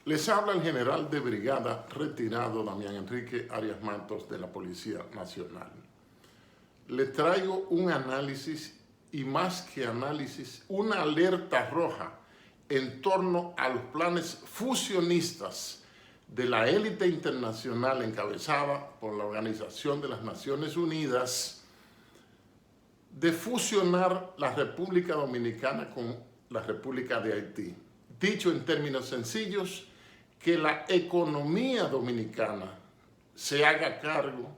Les habla el general de brigada retirado Damián Enrique Arias Matos de la Policía Nacional. Les traigo un análisis y más que análisis, una alerta roja en torno a los planes fusionistas de la élite internacional encabezada por la Organización de las Naciones Unidas de fusionar la República Dominicana con la República de Haití. Dicho en términos sencillos, que la economía dominicana se haga cargo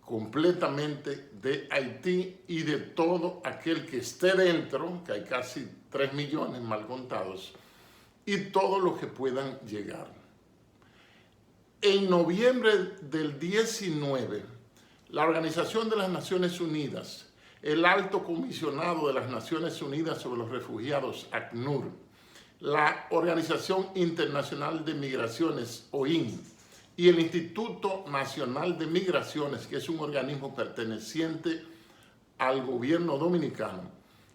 completamente de Haití y de todo aquel que esté dentro, que hay casi 3 millones mal contados, y todos los que puedan llegar. En noviembre del 19, la Organización de las Naciones Unidas, el Alto Comisionado de las Naciones Unidas sobre los Refugiados, ACNUR, la Organización Internacional de Migraciones, OIM, y el Instituto Nacional de Migraciones, que es un organismo perteneciente al gobierno dominicano,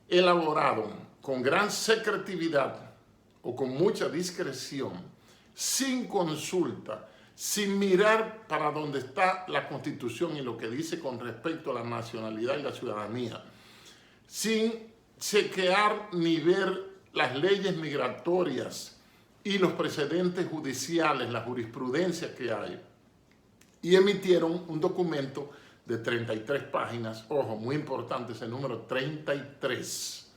elaboraron con gran secretividad o con mucha discreción, sin consulta, sin mirar para dónde está la Constitución y lo que dice con respecto a la nacionalidad y la ciudadanía, sin chequear ni ver las leyes migratorias y los precedentes judiciales, la jurisprudencia que hay, y emitieron un documento de 33 páginas, ojo, muy importante ese número 33,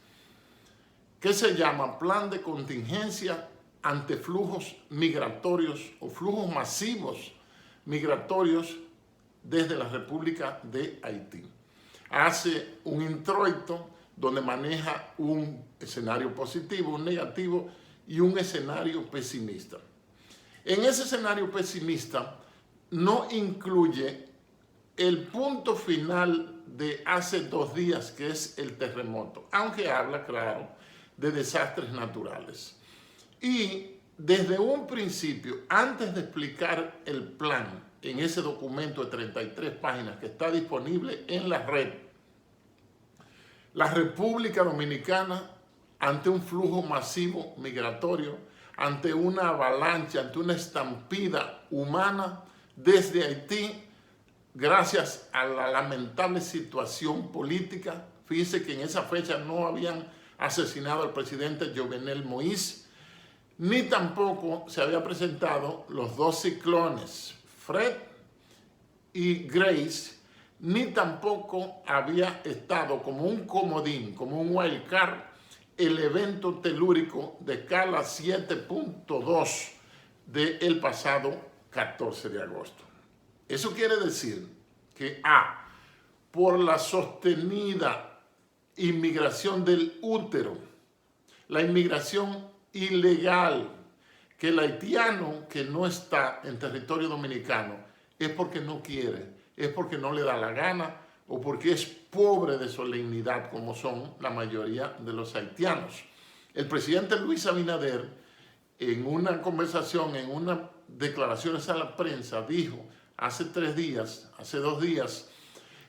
que se llama Plan de Contingencia ante Flujos Migratorios o Flujos Masivos Migratorios desde la República de Haití. Hace un introito donde maneja un escenario positivo, un negativo y un escenario pesimista. En ese escenario pesimista no incluye el punto final de hace 2 días, que es el terremoto, aunque habla, claro, de desastres naturales. Y desde un principio, antes de explicar el plan en ese documento de 33 páginas que está disponible en la red, la República Dominicana, ante un flujo masivo migratorio, ante una avalancha, ante una estampida humana desde Haití, gracias a la lamentable situación política. Fíjense que en esa fecha no habían asesinado al presidente Jovenel Moïse, ni tampoco se había presentado los 2 ciclones, Fred y Grace, ni tampoco había estado como un comodín, como un wild card, el evento telúrico de escala 7.2 del pasado 14 de agosto. Eso quiere decir que por la sostenida inmigración del útero, la inmigración ilegal, que el haitiano que no está en territorio dominicano es porque no quiere, es porque no le da la gana o porque es pobre de solemnidad, como son la mayoría de los haitianos. El presidente Luis Abinader, en una conversación, en unas declaraciones a la prensa, dijo hace 2 días,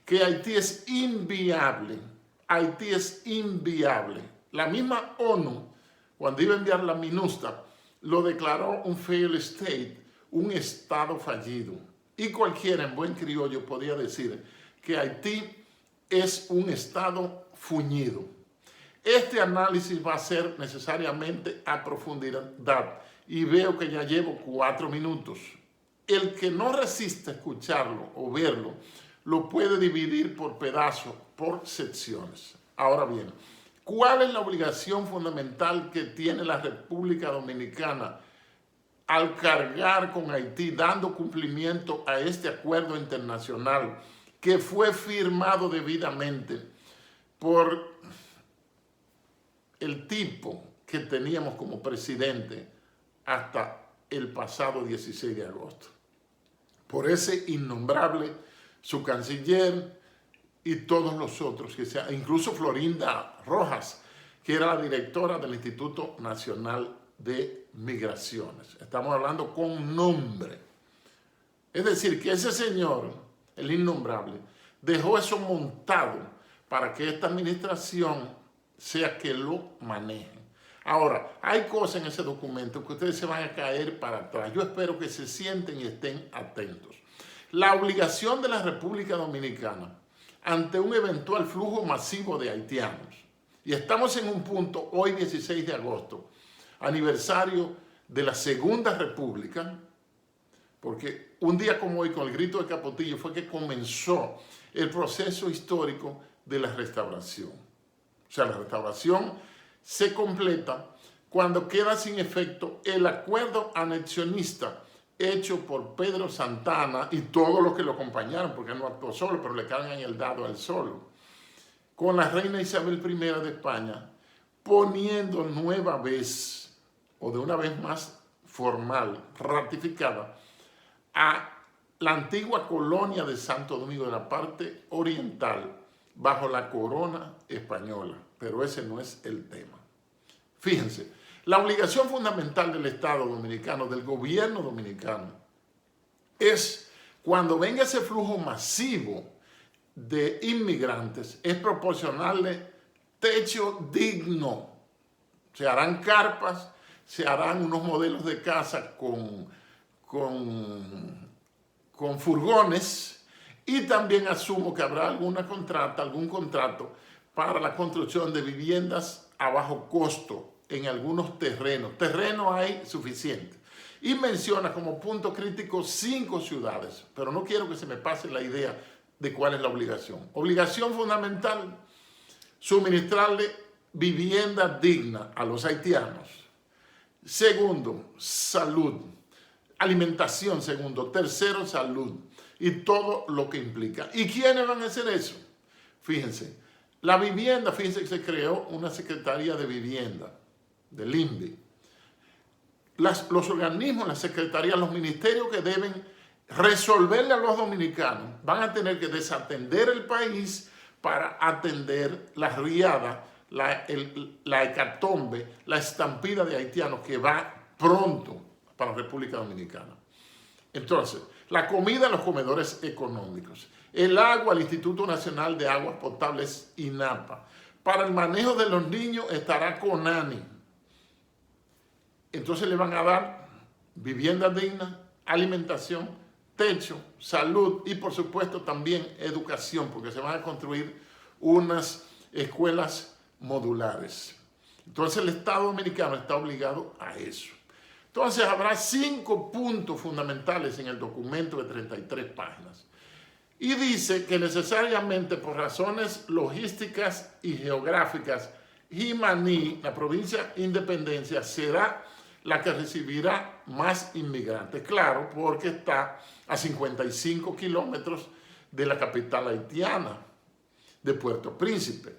que Haití es inviable. Haití es inviable. La misma ONU, cuando iba a enviar la MINUSTAH, lo declaró un failed state, un estado fallido. Y cualquiera en buen criollo podía decir que Haití es un estado fuñido. Este análisis va a ser necesariamente a profundidad y veo que ya llevo 4 minutos. El que no resiste escucharlo o verlo, lo puede dividir por pedazos, por secciones. Ahora bien, ¿cuál es la obligación fundamental que tiene la República Dominicana al cargar con Haití, dando cumplimiento a este acuerdo internacional que fue firmado debidamente por el tipo que teníamos como presidente hasta el pasado 16 de agosto? Por ese innombrable, su canciller y todos los otros, incluso Florinda Rojas, que era la directora del Instituto Nacional de Migraciones. Estamos hablando con nombre. Es decir, que ese señor, el innombrable, dejó eso montado para que esta administración sea que lo maneje. Ahora, hay cosas en ese documento que ustedes se van a caer para atrás. Yo espero que se sienten y estén atentos. La obligación de la República Dominicana ante un eventual flujo masivo de haitianos. Y estamos en un punto, hoy 16 de agosto, aniversario de la Segunda República, porque un día como hoy, con el grito de Capotillo, fue que comenzó el proceso histórico de la restauración. O sea, la restauración se completa cuando queda sin efecto el acuerdo anexionista hecho por Pedro Santana y todos los que lo acompañaron, porque no actuó solo, pero le cargan el dado al solo, con la reina Isabel I de España, poniendo nueva vez, o de una vez más formal, ratificada, a la antigua colonia de Santo Domingo, de la parte oriental, bajo la corona española. Pero ese no es el tema. Fíjense, la obligación fundamental del Estado dominicano, del gobierno dominicano, es cuando venga ese flujo masivo de inmigrantes, es proporcionarle techo digno. Se harán carpas, se harán unos modelos de casa con furgones, y también asumo que habrá algún contrato para la construcción de viviendas a bajo costo en algunos terrenos. Terreno hay suficiente. Y menciona como punto crítico 5 ciudades, pero no quiero que se me pase la idea de cuál es la obligación. Obligación fundamental, suministrarle vivienda digna a los haitianos. Segundo, salud. Alimentación, segundo. Tercero, salud. Y todo lo que implica. ¿Y quiénes van a hacer eso? Fíjense, la vivienda, fíjense que se creó una Secretaría de Vivienda, del INVI. Los organismos, las secretarías, los ministerios que deben resolverle a los dominicanos van a tener que desatender el país para atender la riada, la hecatombe, la estampida de haitianos que va pronto para la República Dominicana. Entonces, la comida en los comedores económicos, el agua, el Instituto Nacional de Aguas Potables, INAPA. Para el manejo de los niños estará CONANI. Entonces le van a dar vivienda digna, alimentación, techo, salud y por supuesto también educación, porque se van a construir unas escuelas modulares. Entonces el Estado dominicano está obligado a eso. Entonces habrá 5 puntos fundamentales en el documento de 33 páginas. Y dice que necesariamente por razones logísticas y geográficas, Jimaní, la provincia Independencia, será la que recibirá más inmigrantes. Claro, porque está a 55 kilómetros de la capital haitiana, de Puerto Príncipe.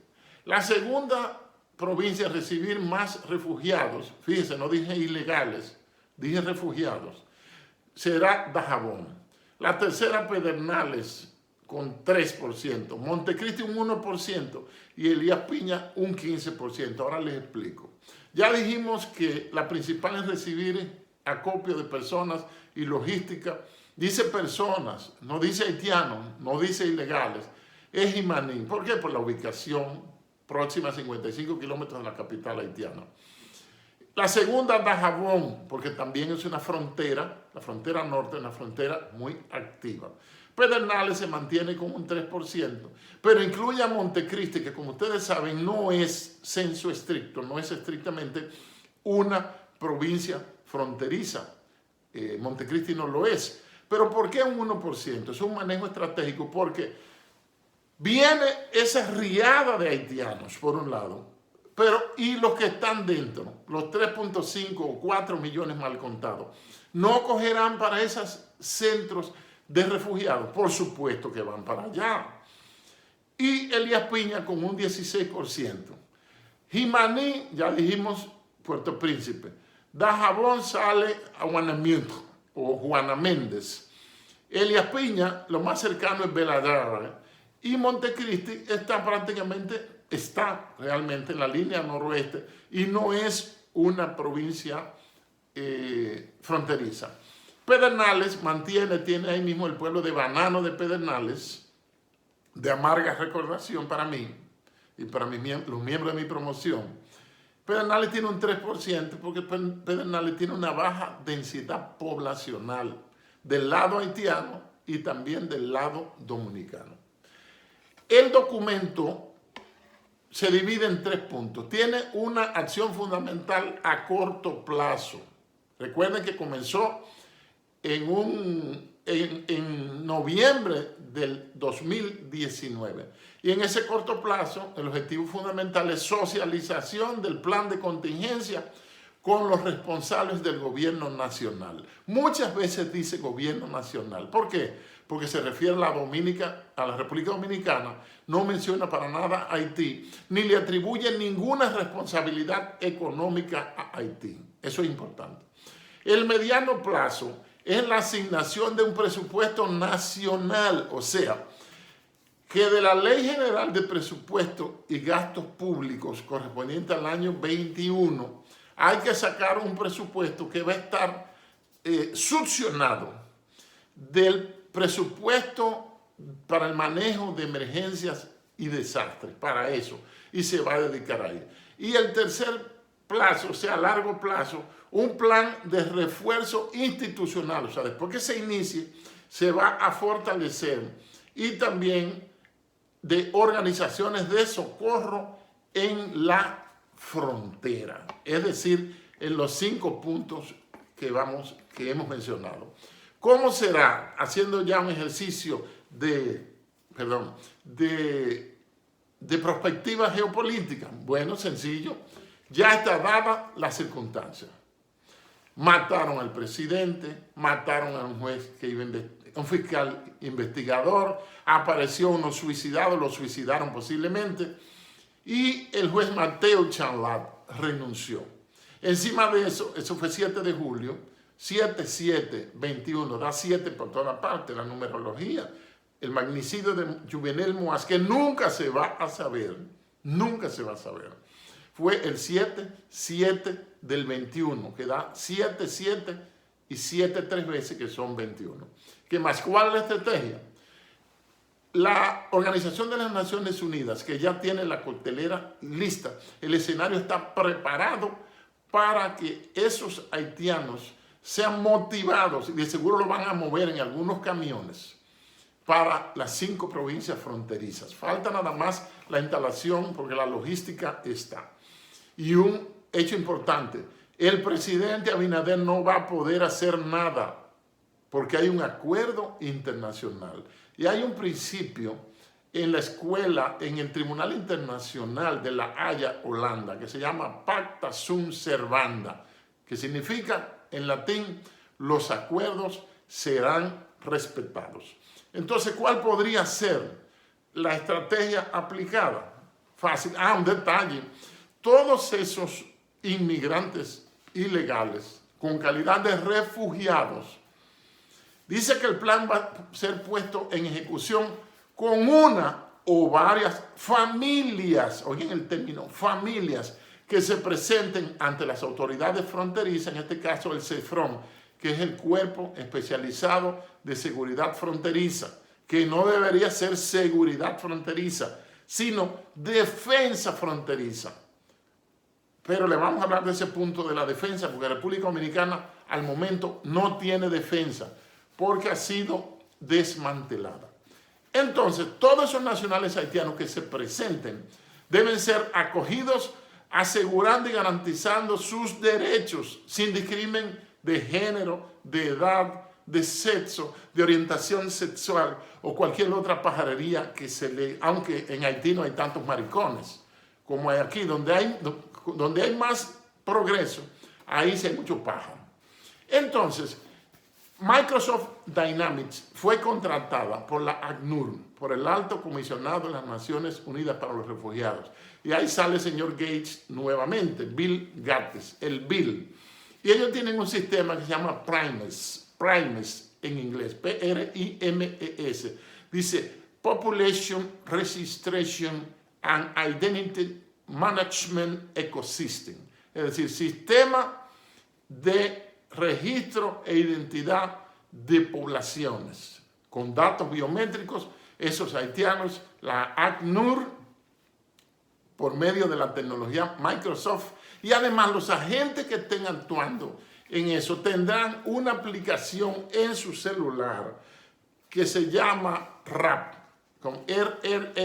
La segunda provincia a recibir más refugiados, fíjense, no dije ilegales, dije refugiados, será Dajabón. La tercera, Pedernales, con 3%, Montecristi un 1% y Elías Piña un 15%. Ahora les explico. Ya dijimos que la principal es recibir acopio de personas y logística. Dice personas, no dice haitianos, no dice ilegales. Es Jimaní. ¿Por qué? Por la ubicación próxima a 55 kilómetros de la capital haitiana. La segunda, Dajabón, porque también es una frontera, la frontera norte, una frontera muy activa. Pedernales se mantiene con un 3%, pero incluye a Montecristi, que como ustedes saben no es censo estricto, no es estrictamente una provincia fronteriza. Montecristi no lo es. Pero ¿por qué un 1%? Es un manejo estratégico porque viene esa riada de haitianos, por un lado, pero y los que están dentro, los 3.5 o 4 millones mal contados, no cogerán para esos centros de refugiados. Por supuesto que van para allá. Y Elías Piña con un 16%. Jimaní, ya dijimos, Puerto Príncipe. Dajabón sale a Guanamiento o Juana Méndez. Elías Piña, lo más cercano es Beladrar. Y Montecristi está realmente en la línea noroeste y no es una provincia fronteriza. Pedernales tiene ahí mismo el pueblo de Banano de Pedernales, de amarga recordación para mí y para los miembros de mi promoción, Pedernales tiene un 3% porque Pedernales tiene una baja densidad poblacional del lado haitiano y también del lado dominicano. El documento se divide en 3 puntos. Tiene una acción fundamental a corto plazo. Recuerden que comenzó en noviembre del 2019. Y en ese corto plazo, el objetivo fundamental es socialización del plan de contingencia con los responsables del gobierno nacional. Muchas veces dice gobierno nacional. ¿Por qué? Porque se refiere a la República Dominicana, no menciona para nada a Haití, ni le atribuye ninguna responsabilidad económica a Haití. Eso es importante. El mediano plazo es la asignación de un presupuesto nacional, o sea, que de la Ley General de Presupuesto y Gastos Públicos correspondiente al año 21, hay que sacar un presupuesto que va a estar succionado del presupuesto para el manejo de emergencias y desastres, para eso, y se va a dedicar ahí. Y el tercer plazo, o sea, a largo plazo, un plan de refuerzo institucional, o sea, después que se inicie, se va a fortalecer, y también de organizaciones de socorro en la frontera, es decir, en los 5 puntos que hemos mencionado. ¿Cómo será? Haciendo ya un ejercicio de perspectiva geopolítica. Bueno, sencillo. Ya está dada la circunstancia. Mataron al presidente, mataron a un juez que iba un fiscal investigador, apareció uno suicidado, lo suicidaron posiblemente, y el juez Mateo Chanlat renunció. Encima de eso, eso fue 7 de julio, 7-7-21, da 7 por toda parte, la numerología, el magnicidio de Juvenel Moaz, que nunca se va a saber, fue el 7-7 del 21, que da 7-7 y 7 3 veces, que son 21. ¿Qué más? ¿Cuál es la estrategia? La Organización de las Naciones Unidas, que ya tiene la coctelera lista, el escenario está preparado para que esos haitianos sean motivados, y de seguro lo van a mover en algunos camiones para las 5 provincias fronterizas. Falta nada más la instalación porque la logística está. Y un hecho importante, el presidente Abinader no va a poder hacer nada porque hay un acuerdo internacional. Y hay un principio en la escuela, en el Tribunal Internacional de La Haya, Holanda, que se llama Pacta Sunt Servanda, que significa en latín, los acuerdos serán respetados. Entonces, ¿cuál podría ser la estrategia aplicada? Fácil. Un detalle. Todos esos inmigrantes ilegales con calidad de refugiados, dice que el plan va a ser puesto en ejecución con una o varias familias, oigan el término, familias, que se presenten ante las autoridades fronterizas, en este caso el CEFRON, que es el Cuerpo Especializado de Seguridad Fronteriza, que no debería ser seguridad fronteriza, sino defensa fronteriza. Pero le vamos a hablar de ese punto de la defensa, porque la República Dominicana al momento no tiene defensa, porque ha sido desmantelada. Entonces, todos esos nacionales haitianos que se presenten deben ser acogidos, asegurando y garantizando sus derechos, sin discrimen de género, de edad, de sexo, de orientación sexual o cualquier otra pajarería que se le... Aunque en Haití no hay tantos maricones como hay aquí, donde hay más progreso, ahí sí hay mucho pájaro. Entonces, Microsoft Dynamics fue contratada por la ACNUR, por el Alto Comisionado de las Naciones Unidas para los Refugiados. Y ahí sale el señor Gates nuevamente, Bill Gates, el Bill. Y ellos tienen un sistema que se llama PRIMES en inglés, P-R-I-M-E-S. Dice Population Registration and Identity Management Ecosystem. Es decir, sistema de registro e identidad de poblaciones con datos biométricos. Esos haitianos, la ACNUR, por medio de la tecnología Microsoft, Y además los agentes que estén actuando en eso tendrán una aplicación en su celular que se llama RAP, con R-A-P-P,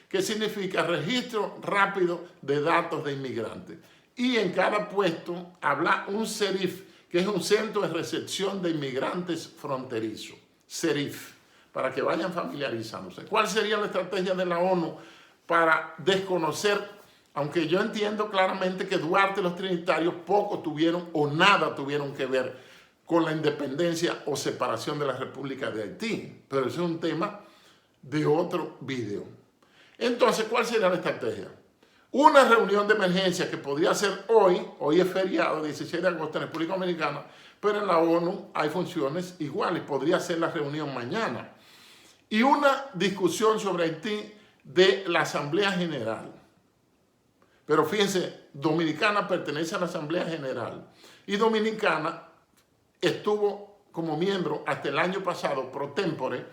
que significa Registro Rápido de Datos de Inmigrantes. Y en cada puesto habrá un CERIF, que es un Centro de Recepción de Inmigrantes Fronterizo, CERIF, para que vayan familiarizándose. ¿Cuál sería la estrategia de la ONU para desconocer? Aunque yo entiendo claramente que Duarte y los trinitarios poco tuvieron o nada tuvieron que ver con la independencia o separación de la República de Haití, pero eso es un tema de otro video. Entonces, ¿cuál sería la estrategia? Una reunión de emergencia que podría ser hoy es feriado, 16 de agosto en República Dominicana, pero en la ONU hay funciones iguales, podría ser la reunión mañana. Y una discusión sobre Haití de la Asamblea General. Pero fíjense, Dominicana pertenece a la Asamblea General y Dominicana estuvo como miembro hasta el año pasado, pro tempore,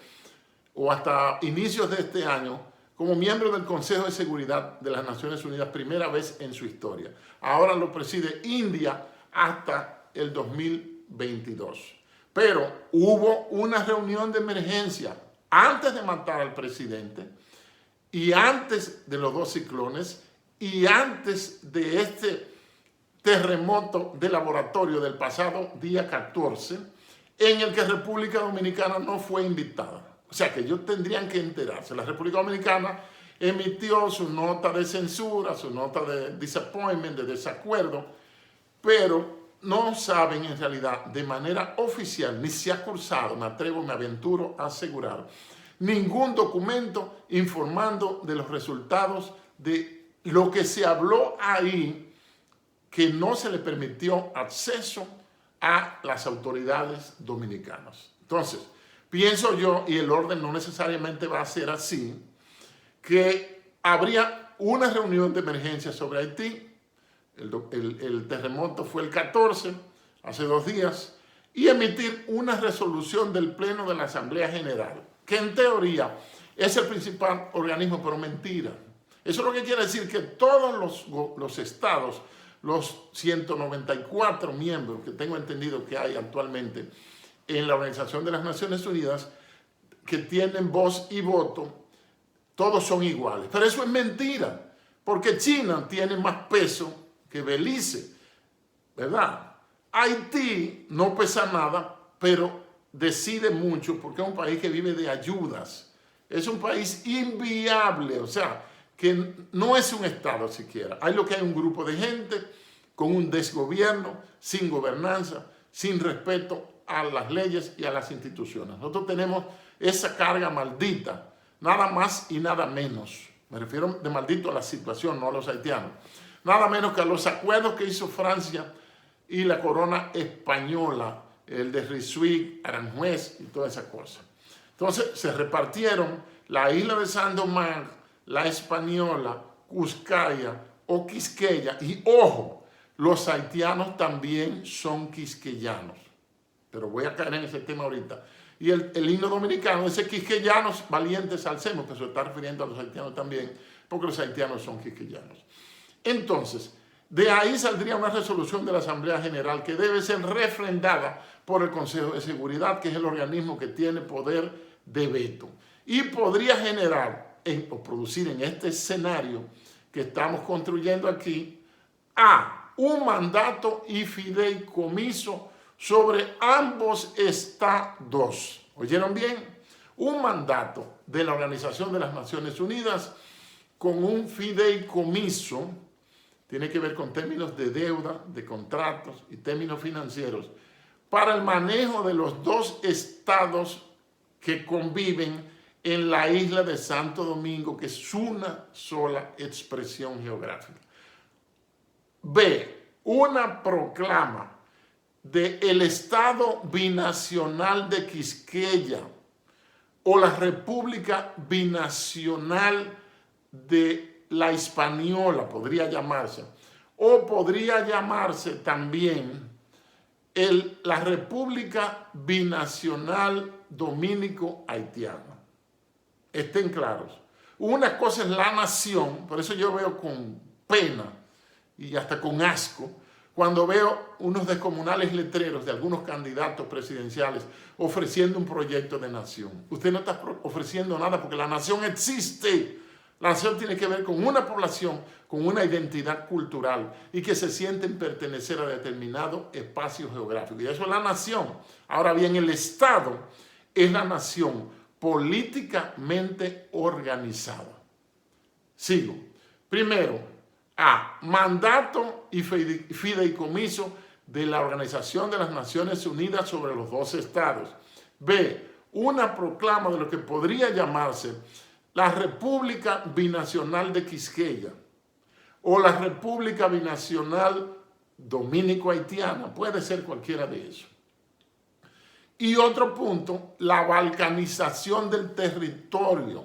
o hasta inicios de este año, como miembro del Consejo de Seguridad de las Naciones Unidas, primera vez en su historia. Ahora lo preside India hasta el 2022. Pero hubo una reunión de emergencia antes de matar al presidente y antes de los dos ciclones y antes de este terremoto de laboratorio del pasado día 14, en el que República Dominicana no fue invitada. O sea que ellos tendrían que enterarse. La República Dominicana emitió su nota de censura, su nota de disappointment, de desacuerdo, pero no saben en realidad de manera oficial, ni se ha cursado, me atrevo, me aventuro a asegurar, ningún documento informando de los resultados de lo que se habló ahí, que no se le permitió acceso a las autoridades dominicanas. Entonces, pienso yo, y el orden no necesariamente va a ser así, que habría una reunión de emergencia sobre Haití. El terremoto fue el 14, hace 2 días, y emitir una resolución del Pleno de la Asamblea General, que en teoría es el principal organismo, pero mentira. Eso es lo que quiere decir que todos los estados, los 194 miembros que tengo entendido que hay actualmente en la Organización de las Naciones Unidas, que tienen voz y voto, todos son iguales. Pero eso es mentira, porque China tiene más peso que Belice, ¿verdad? Haití no pesa nada, pero decide mucho porque es un país que vive de ayudas. Es un país inviable, o sea, que no es un estado siquiera. Hay lo que hay un grupo de gente con un desgobierno, sin gobernanza, sin respeto a las leyes y a las instituciones. Nosotros tenemos esa carga maldita, nada más y nada menos. Me refiero de maldito a la situación, no a los haitianos. Nada menos que a los acuerdos que hizo Francia y la corona española, el de Risuig, Aranjuez y toda esa cosa. Entonces se repartieron la isla de Saint-Domingue, la Española, Cuscaya o Quisqueya. Y ojo, los haitianos también son quisqueyanos. Pero voy a caer en ese tema ahorita. Y el himno dominicano dice quisqueyanos valientes alcemos, que se está refiriendo a los haitianos también, porque los haitianos son quisqueyanos. Entonces, de ahí saldría una resolución de la Asamblea General que debe ser refrendada por el Consejo de Seguridad, que es el organismo que tiene poder de veto. Y podría generar o producir en este escenario que estamos construyendo aquí un mandato y fideicomiso sobre ambos estados. ¿Oyeron bien? Un mandato de la Organización de las Naciones Unidas con un fideicomiso, tiene que ver con términos de deuda, de contratos y términos financieros, para el manejo de los dos estados que conviven en la isla de Santo Domingo, que es una sola expresión geográfica. B, una proclama del Estado Binacional de Quisqueya o la República Binacional de la Hispaniola, podría llamarse, o podría llamarse también la República Binacional Dominico-Haitiana. Estén claros. Una cosa es la nación, por eso yo veo con pena y hasta con asco cuando veo unos descomunales letreros de algunos candidatos presidenciales ofreciendo un proyecto de nación. Usted no está ofreciendo nada porque la nación existe. La nación tiene que ver con una población, con una identidad cultural y que se sienten pertenecer a determinado espacio geográfico. Y eso es la nación. Ahora bien, el Estado es la nación políticamente organizada. Sigo. Primero, A. Mandato y fideicomiso de la Organización de las Naciones Unidas sobre los 12 estados. B. Una proclama de lo que podría llamarse la República Binacional de Quisqueya o la República Binacional Dominico-Haitiana. Puede ser cualquiera de esos. Y otro punto, la balcanización del territorio.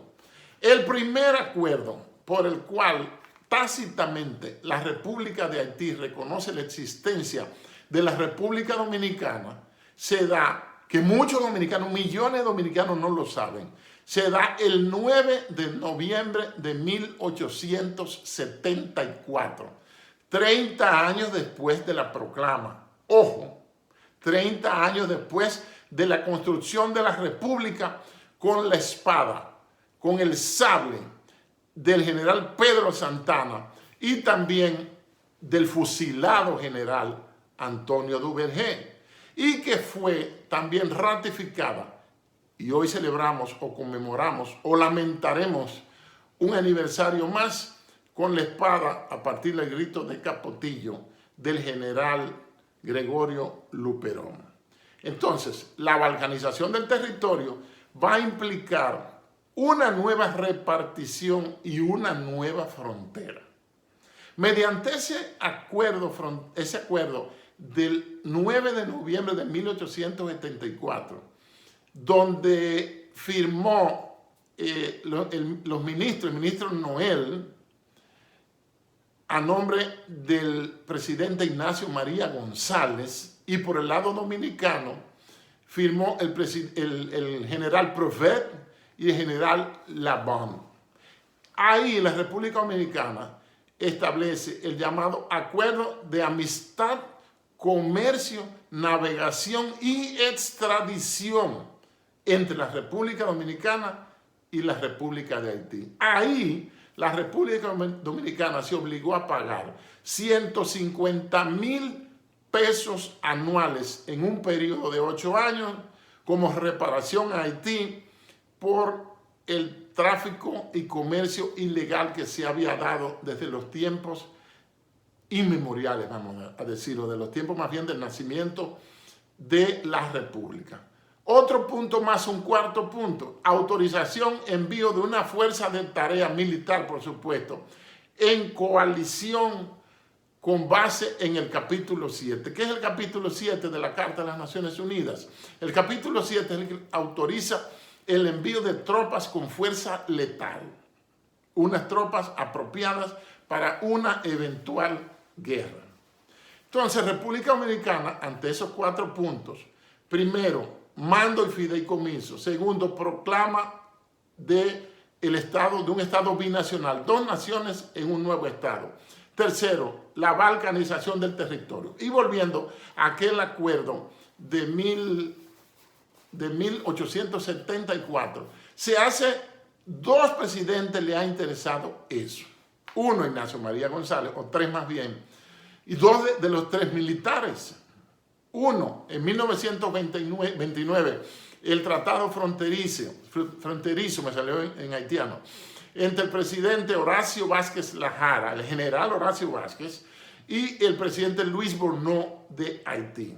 El primer acuerdo por el cual tácitamente la República de Haití reconoce la existencia de la República Dominicana se da, que muchos dominicanos, millones de dominicanos no lo saben, se da el 9 de noviembre de 1874, 30 años después de la proclama. Ojo, 30 años después de la construcción de la República con la espada, con el sable del general Pedro Santana y también del fusilado general Antonio Duvergé, y que fue también ratificada. Y hoy celebramos o conmemoramos o lamentaremos un aniversario más con la espada a partir del grito de Capotillo del general Gregorio Luperón. Entonces, la balcanización del territorio va a implicar una nueva repartición y una nueva frontera. Mediante ese acuerdo del 9 de noviembre de 1874, donde firmó los ministros, el ministro Noel, a nombre del presidente Ignacio María González, y por el lado dominicano firmó el general Provet y el general Labón. Ahí la República Dominicana establece el llamado Acuerdo de Amistad, Comercio, Navegación y Extradición entre la República Dominicana y la República de Haití. Ahí la República Dominicana se obligó a pagar 150,000 pesos anuales en un periodo de 8 años como reparación a Haití por el tráfico y comercio ilegal que se había dado desde los tiempos inmemoriales, vamos a decirlo, de los tiempos más bien del nacimiento de la República. Otro punto más, un cuarto punto, autorización, envío de una fuerza de tarea militar, por supuesto, en coalición con base en el capítulo 7. ¿Qué es el capítulo 7 de la Carta de las Naciones Unidas? El capítulo 7 es el que autoriza el envío de tropas con fuerza letal, unas tropas apropiadas para una eventual guerra. Entonces, República Dominicana, ante esos 4 puntos, primero, mando y fideicomiso. Segundo, proclama de un estado binacional, 2 naciones en un nuevo estado. Tercero, la balcanización del territorio. Y volviendo a aquel acuerdo de 1874, se hace 2 presidentes le ha interesado eso. Uno, Ignacio María González, o 3 más bien, y 2 de los 3 militares. Uno, en 1929, el tratado fronterizo, me salió en haitiano, entre el presidente Horacio Vázquez Lajara, el general Horacio Vázquez, y el presidente Luis Bourneau de Haití.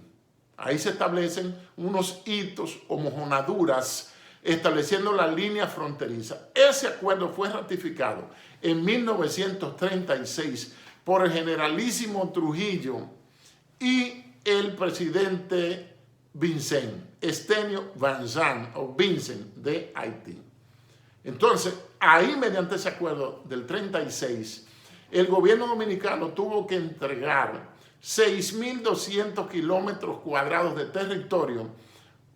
Ahí se establecen unos hitos o mojonaduras estableciendo la línea fronteriza. Ese acuerdo fue ratificado en 1936 por el generalísimo Trujillo y el presidente Estenio Vincent de Haití. Entonces, ahí mediante ese acuerdo del 36, el gobierno dominicano tuvo que entregar 6.200 kilómetros cuadrados de territorio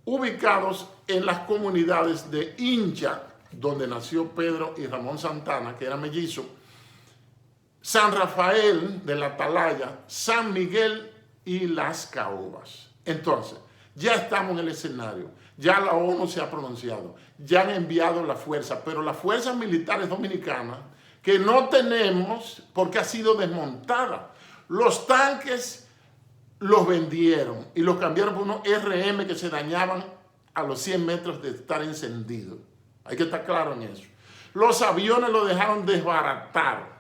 ubicados en las comunidades de Incha, donde nació Pedro y Ramón Santana, que era mellizo, San Rafael de la Atalaya, San Miguel y Las Caobas. Entonces, ya estamos en el escenario, ya la ONU se ha pronunciado, ya han enviado la fuerza, pero las fuerzas militares dominicanas que no tenemos porque ha sido desmontada. Los tanques los vendieron y los cambiaron por unos RM que se dañaban a los 100 metros de estar encendidos. Hay que estar claro en eso. Los aviones los dejaron desbaratar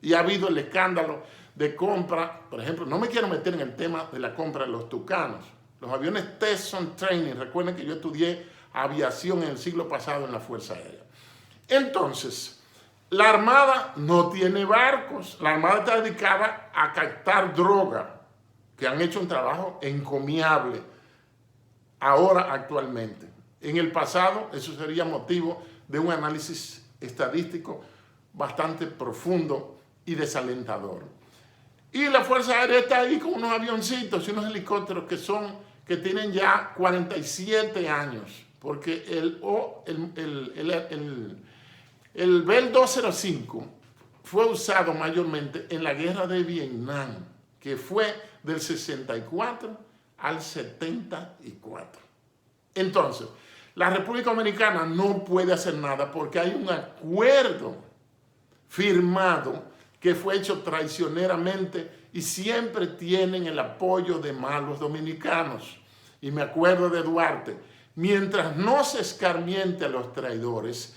y ha habido el escándalo de compra. Por ejemplo, no me quiero meter en el tema de la compra de los Tucanos. Los aviones Tesson Training, recuerden que yo estudié aviación en el siglo pasado en la Fuerza Aérea. Entonces, la Armada no tiene barcos. La Armada está dedicada a captar droga, que han hecho un trabajo encomiable ahora actualmente. En el pasado, eso sería motivo de un análisis estadístico bastante profundo y desalentador. Y la Fuerza Aérea está ahí con unos avioncitos y unos helicópteros que tienen ya 47 años, porque el Bell 205 fue usado mayormente en la guerra de Vietnam, que fue del 64 al 74. Entonces, la República Dominicana no puede hacer nada porque hay un acuerdo firmado que fue hecho traicioneramente y siempre tienen el apoyo de malos dominicanos. Y me acuerdo de Duarte, mientras no se escarmiente a los traidores,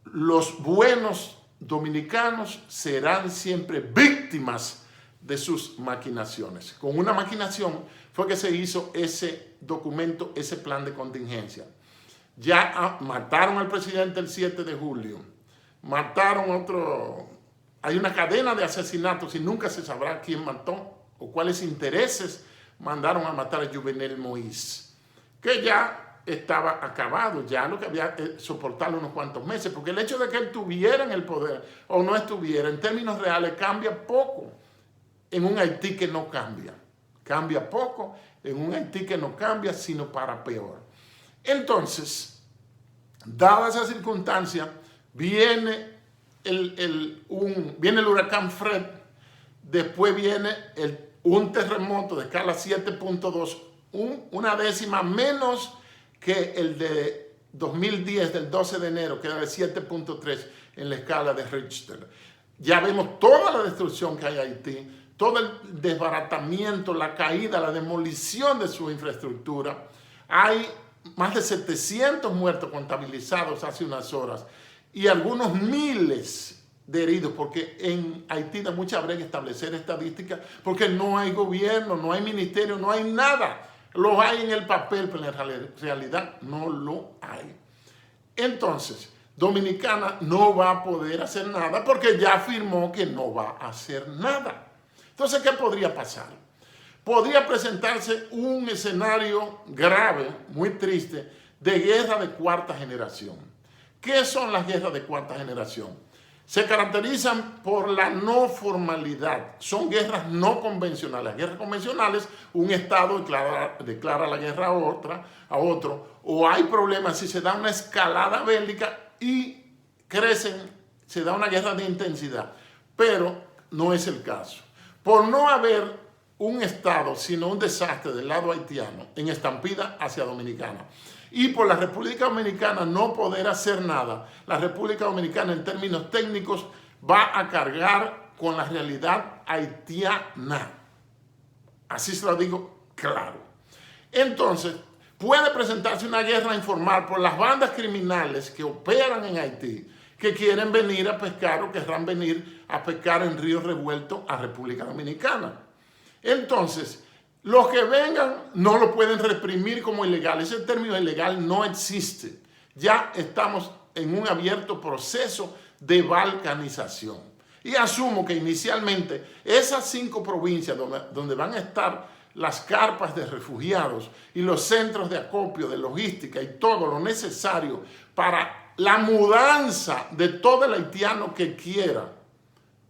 los buenos dominicanos serán siempre víctimas de sus maquinaciones. Con una maquinación fue que se hizo ese documento, ese plan de contingencia. Ya mataron al presidente el 7 de julio, mataron otro. Hay una cadena de asesinatos y nunca se sabrá quién mató o cuáles intereses mandaron a matar a Juvenel Moïse, que ya estaba acabado, ya lo que había que soportarlo unos cuantos meses, porque el hecho de que él estuviera en el poder o no estuviera, en términos reales, cambia poco en un Haití que no cambia. Cambia poco en un Haití que no cambia, sino para peor. Entonces, dada esa circunstancia, viene el huracán Fred, después viene un terremoto de escala 7.2, una décima menos que el de 2010 del 12 de enero, que era de 7.3 en la escala de Richter. Ya vemos toda la destrucción que hay en Haití, todo el desbaratamiento, la caída, la demolición de su infraestructura. Hay más de 700 muertos contabilizados hace unas horas y algunos miles de heridos, porque en Haití da mucha brega establecer estadísticas, porque no hay gobierno, no hay ministerio, no hay nada. Lo hay en el papel, pero en la realidad no lo hay. Entonces, Dominicana no va a poder hacer nada porque ya afirmó que no va a hacer nada. Entonces, ¿qué podría pasar? Podría presentarse un escenario grave, muy triste, de guerra de cuarta generación. ¿Qué son las guerras de cuarta generación? Se caracterizan por la no formalidad. Son guerras no convencionales. Las guerras convencionales, un Estado declara la guerra a otro, o hay problemas si se da una escalada bélica y crecen, se da una guerra de intensidad. Pero no es el caso. Por no haber un Estado, sino un desastre del lado haitiano en estampida hacia Dominicana. Y por la República Dominicana no poder hacer nada, la República Dominicana en términos técnicos va a cargar con la realidad haitiana. Así se lo digo claro. Entonces, puede presentarse una guerra informal por las bandas criminales que operan en Haití, que quieren venir a pescar o querrán venir a pescar en ríos revueltos a República Dominicana. Entonces, los que vengan no lo pueden reprimir como ilegal. Ese término ilegal no existe. Ya estamos en un abierto proceso de balcanización. Y asumo que inicialmente esas 5 provincias donde van a estar las carpas de refugiados y los centros de acopio, de logística y todo lo necesario para la mudanza de todo el haitiano que quiera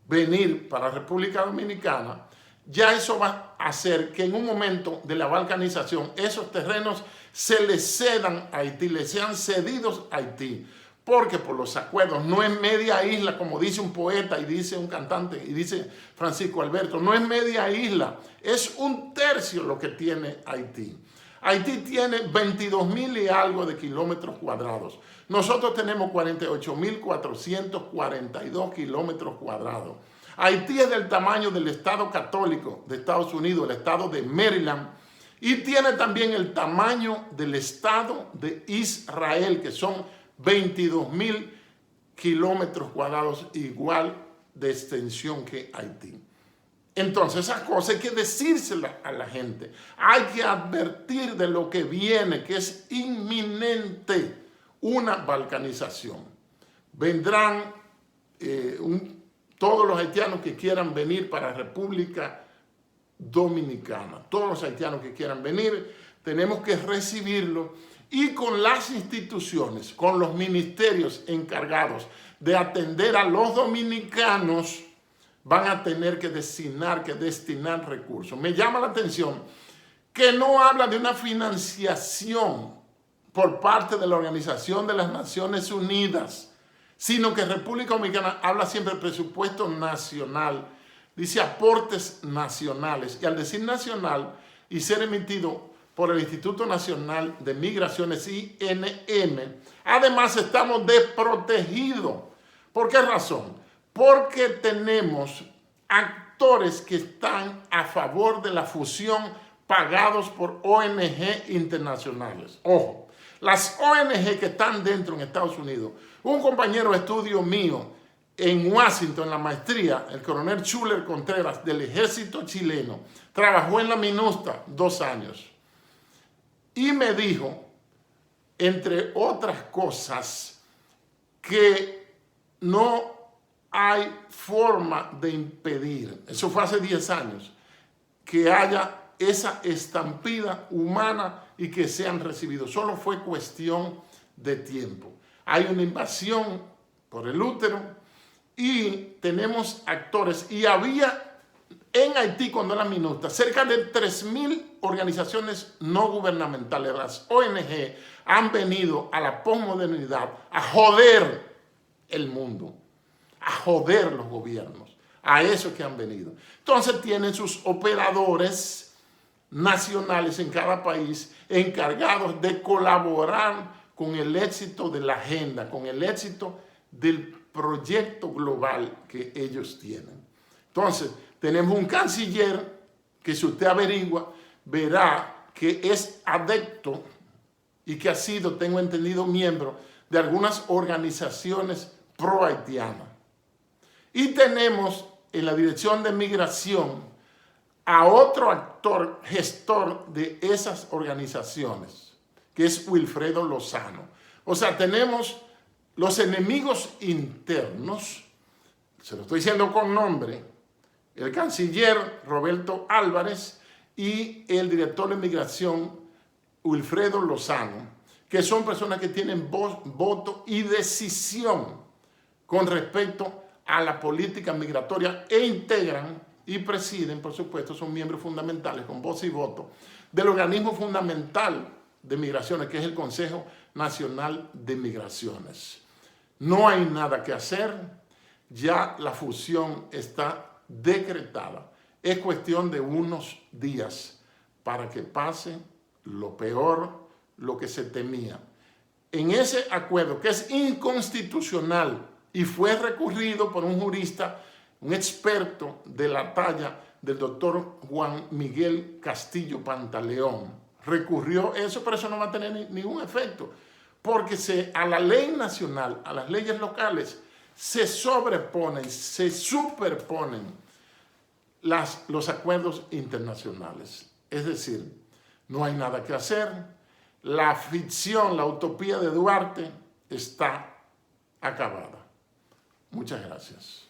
venir para la República Dominicana, ya eso va a hacer que en un momento de la balcanización esos terrenos se les cedan a Haití, les sean cedidos a Haití, porque por los acuerdos no es media isla, como dice un poeta y dice un cantante y dice Francisco Alberto, no es media isla, es un tercio lo que tiene Haití. Haití tiene 22,000 y algo de kilómetros cuadrados. Nosotros tenemos 48,442 kilómetros cuadrados. Haití es del tamaño del Estado Católico de Estados Unidos, el estado de Maryland, y tiene también el tamaño del Estado de Israel, que son 22,000 kilómetros cuadrados, igual de extensión que Haití. Entonces, esas cosas hay que decírselas a la gente. Hay que advertir de lo que viene, que es inminente, una balcanización. Vendrán todos los haitianos que quieran venir para la República Dominicana. Todos los haitianos que quieran venir, tenemos que recibirlos y con las instituciones, con los ministerios encargados de atender a los dominicanos, van a tener que destinar recursos. Me llama la atención que no habla de una financiación por parte de la Organización de las Naciones Unidas, sino que República Dominicana habla siempre del presupuesto nacional, dice aportes nacionales, y al decir nacional y ser emitido por el Instituto Nacional de Migraciones, INM, además estamos desprotegidos. ¿Por qué razón? Porque tenemos actores que están a favor de la fusión pagados por ONG internacionales. Ojo, las ONG que están dentro en Estados Unidos, un compañero de estudio mío en Washington, en la maestría, el coronel Schuller Contreras del ejército chileno, trabajó en la MINUSTA 2 años y me dijo, entre otras cosas, que no hay forma de impedir, eso fue hace 10 años, que haya esa estampida humana y que sean recibidos. Solo fue cuestión de tiempo. Hay una invasión por el útero y tenemos actores. Y había en Haití, cuando era MINUSTA, cerca de 3,000 organizaciones no gubernamentales, las ONG, han venido a la posmodernidad a joder el mundo, a joder los gobiernos, a eso que han venido. Entonces tienen sus operadores nacionales en cada país encargados de colaborar con el éxito de la agenda, con el éxito del proyecto global que ellos tienen. Entonces, tenemos un canciller que, si usted averigua, verá que es adepto y que ha sido, tengo entendido, miembro de algunas organizaciones pro-haitianas. Y tenemos en la Dirección de Migración a otro actor, gestor de esas organizaciones, que es Wilfredo Lozano. O sea, tenemos los enemigos internos, se lo estoy diciendo con nombre, el canciller Roberto Álvarez y el director de migración Wilfredo Lozano, que son personas que tienen voz, voto y decisión con respecto a la política migratoria e integran y presiden, por supuesto, son miembros fundamentales con voz y voto del organismo fundamental de migraciones, que es el Consejo Nacional de Migraciones. No hay nada que hacer, ya la fusión está decretada. Es cuestión de unos días para que pase lo peor, lo que se temía. En ese acuerdo, que es inconstitucional y fue recurrido por un jurista, un experto de la talla del doctor Juan Miguel Castillo Pantaleón, recurrió eso, pero eso no va a tener ningún efecto, porque a la ley nacional, a las leyes locales, se sobreponen, se superponen los acuerdos internacionales. Es decir, no hay nada que hacer. La ficción, la utopía de Duarte está acabada. Muchas gracias.